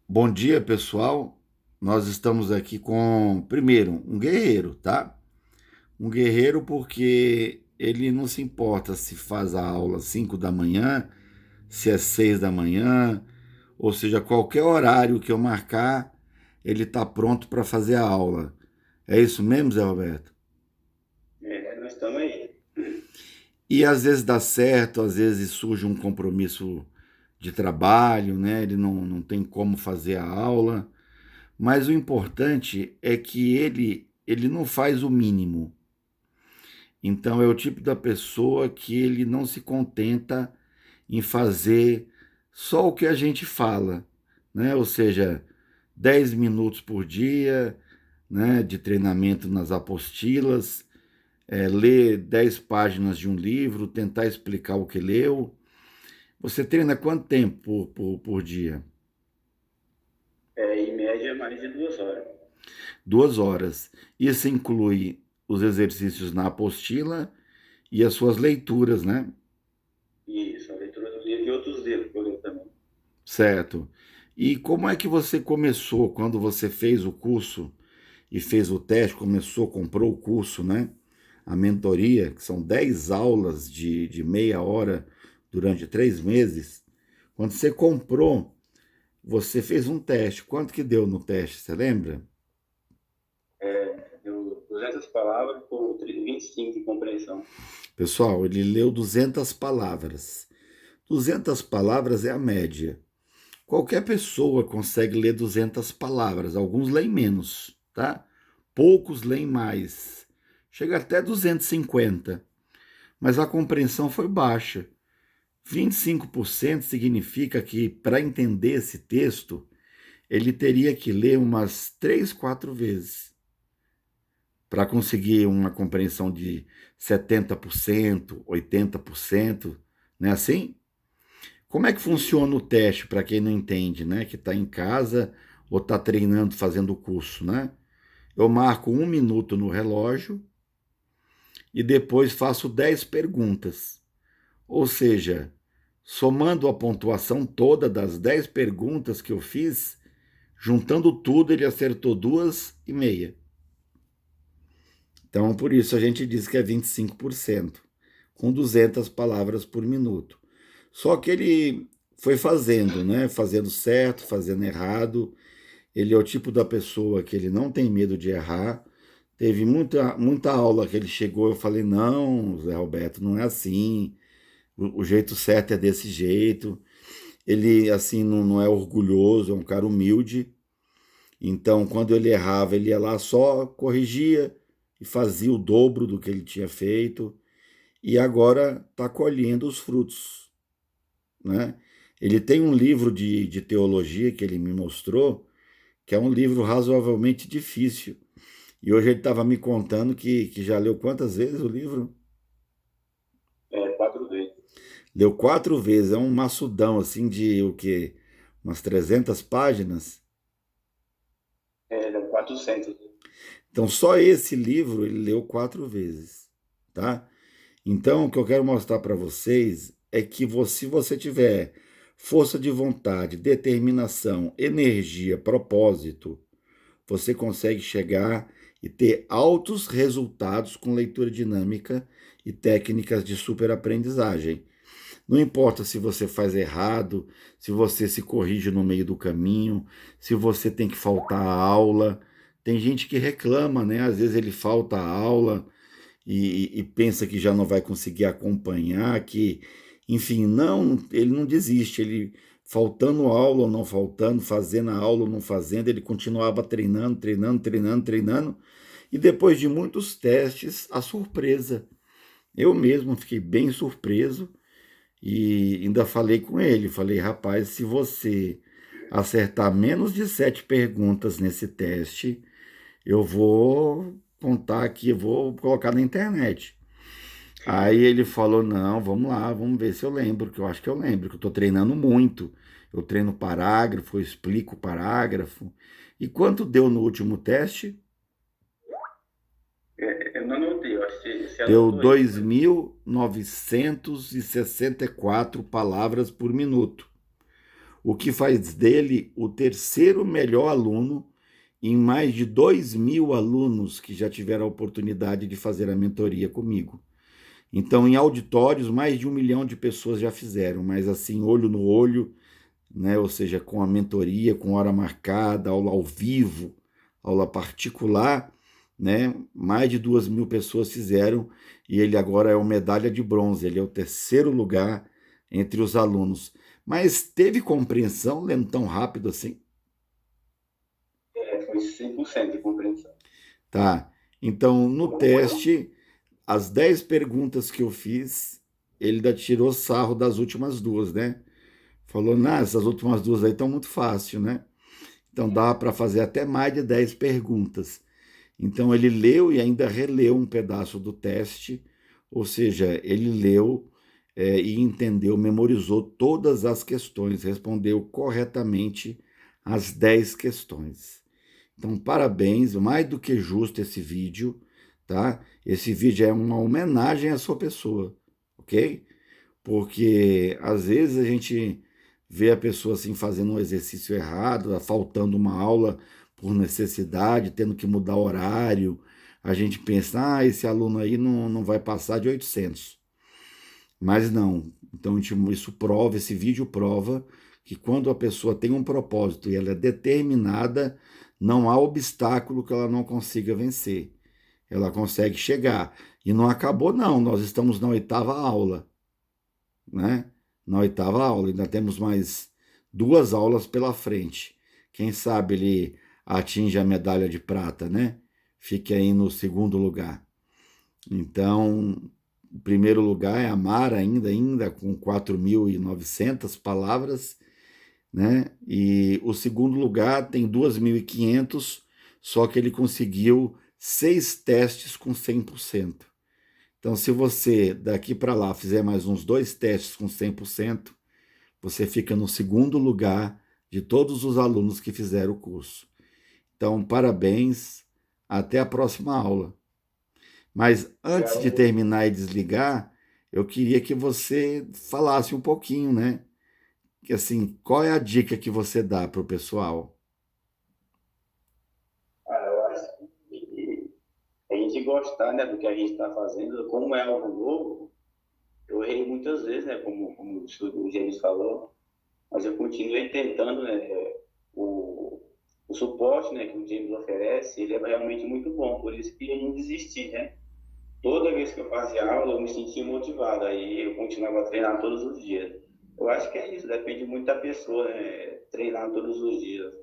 Bom dia, pessoal. Nós estamos aqui com, primeiro, um guerreiro, tá? Um guerreiro porque ele não se importa se faz a aula às 5 da manhã, se é 6 da manhã, ou seja, qualquer horário que eu marcar, ele está pronto para fazer a aula. É isso mesmo, Zé Roberto? Nós estamos aí. E às vezes dá certo, às vezes surge um compromisso de trabalho, né? Ele não tem como fazer a aula. Mas o importante é que ele não faz o mínimo. Então é o tipo da pessoa que ele não se contenta em fazer só o que a gente fala, né? Ou seja, 10 minutos por dia, né, de treinamento nas apostilas, ler 10 páginas de um livro, tentar explicar o que leu. Você treina quanto tempo por dia? Em média, mais de 2 horas. 2 horas. Isso inclui os exercícios na apostila e as suas leituras, né? Isso, a leitura do livro e outros livros que eu leio também. Certo. E como é que você começou quando você fez o curso e fez o teste, começou, comprou o curso, né? A mentoria, que são 10 aulas de meia hora durante 3 meses. Quando você comprou, você fez um teste. Quanto que deu no teste, você lembra? Deu 200 palavras por 25 de compreensão. Pessoal, ele leu 200 palavras. 200 palavras é a média. Qualquer pessoa consegue ler 200 palavras, alguns leem menos, tá? Poucos leem mais. Chega até 250, mas a compreensão foi baixa. 25% significa que, para entender esse texto, ele teria que ler umas 3, 4 vezes para conseguir uma compreensão de 70%, 80%, não é assim? Como é que Isso. funciona o teste para quem não entende, né? Que está em casa ou está treinando, fazendo o curso, né? Eu marco 1 minuto no relógio e depois faço 10 perguntas. Ou seja, somando a pontuação toda das 10 perguntas que eu fiz, juntando tudo, ele acertou 2,5. Então, por isso a gente diz que é 25%, com 200 palavras por minuto. Só que ele foi fazendo, né? Fazendo certo, fazendo errado. Ele é o tipo da pessoa que ele não tem medo de errar. Teve muita aula que ele chegou, eu falei, não, Zé Roberto, não é assim. O jeito certo é desse jeito. Ele, assim, não é orgulhoso, é um cara humilde. Então, quando ele errava, ele ia lá só corrigia e fazia o dobro do que ele tinha feito. E agora está colhendo os frutos, né? Ele tem um livro de teologia que ele me mostrou, que é um livro razoavelmente difícil. E hoje ele estava me contando que já leu quantas vezes o livro? 4 vezes. Leu 4 vezes, é um maçudão assim de o quê? Umas 300 páginas. Deu 400. Então só esse livro ele leu 4 vezes, tá? Então o que eu quero mostrar para vocês é que se você tiver força de vontade, determinação, energia, propósito, você consegue chegar e ter altos resultados com leitura dinâmica e técnicas de superaprendizagem. Não importa se você faz errado, se você se corrige no meio do caminho, se você tem que faltar a aula. Tem gente que reclama, né? Às vezes ele falta a aula e pensa que já não vai conseguir acompanhar, que, enfim, não, ele não desiste, ele faltando aula ou não faltando, fazendo a aula ou não fazendo, ele continuava treinando, treinando, treinando, treinando, e depois de muitos testes, a surpresa. Eu mesmo fiquei bem surpreso e ainda falei com ele, falei, rapaz, se você acertar menos de 7 perguntas nesse teste, eu vou contar aqui, eu vou colocar na internet. Aí ele falou: não, vamos lá, vamos ver se eu lembro, que eu acho que eu lembro, que eu estou treinando muito. Eu treino parágrafo, eu explico o parágrafo. E quanto deu no último teste? Eu não anotei, eu acho que você Deu anotou aí. 2.964 palavras por minuto. o que faz dele o terceiro melhor aluno em mais de 2.000 alunos que já tiveram a oportunidade de fazer a mentoria comigo. Então, em auditórios, mais de 1 milhão de pessoas já fizeram, mas assim, olho no olho, né? Ou seja, com a mentoria, com hora marcada, aula ao vivo, aula particular, né? Mais de 2.000 pessoas fizeram e ele agora é o medalha de bronze, ele é o terceiro lugar entre os alunos. Mas teve compreensão lendo tão rápido assim? Foi 100% de compreensão. Tá. Então, no teste, as 10 perguntas que eu fiz, ele ainda tirou sarro das últimas duas, né? Falou, nah, essas últimas duas aí estão muito fácil, né? Então dá para fazer até mais de 10 perguntas. Então ele leu e ainda releu um pedaço do teste, ou seja, ele leu e entendeu, memorizou todas as questões, respondeu corretamente as 10 questões. Então, parabéns, mais do que justo esse vídeo, tá? Esse vídeo é uma homenagem à sua pessoa, ok? Porque às vezes a gente vê a pessoa assim fazendo um exercício errado, faltando uma aula por necessidade, tendo que mudar horário. A gente pensa, esse aluno aí não vai passar de 800. Mas não. Então isso prova, esse vídeo prova que quando a pessoa tem um propósito e ela é determinada, não há obstáculo que ela não consiga vencer. Ela consegue chegar. E não acabou, não. Nós estamos na 8ª aula, né? Na 8ª aula, ainda temos mais 2 aulas pela frente. Quem sabe ele atinge a medalha de prata, né? Fique aí no segundo lugar. Então, o primeiro lugar é a Mara, ainda com 4.900 palavras, né? E o segundo lugar tem 2.500, só que ele conseguiu 6 testes com 100%. Então, se você daqui para lá fizer mais uns 2 testes com 100%, você fica no segundo lugar de todos os alunos que fizeram o curso. Então, parabéns, até a próxima aula. Mas antes de terminar e desligar, eu queria que você falasse um pouquinho, né? Que assim, qual é a dica que você dá para o pessoal? Eu acho que a gente gostar, né, do que a gente está fazendo, como é algo novo, eu errei muitas vezes, né, como o James falou, mas eu continuei tentando, né, o, o suporte, né, que o James oferece, ele é realmente muito bom, por isso que eu não desisti, né. Toda vez que eu fazia aula, eu me sentia motivado, aí eu continuava a treinar todos os dias. Eu acho que é isso, depende muito da pessoa, né, treinar todos os dias.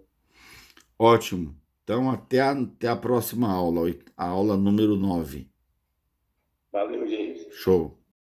Ótimo. Então, até a próxima aula, a aula número 9. Valeu, James. Show.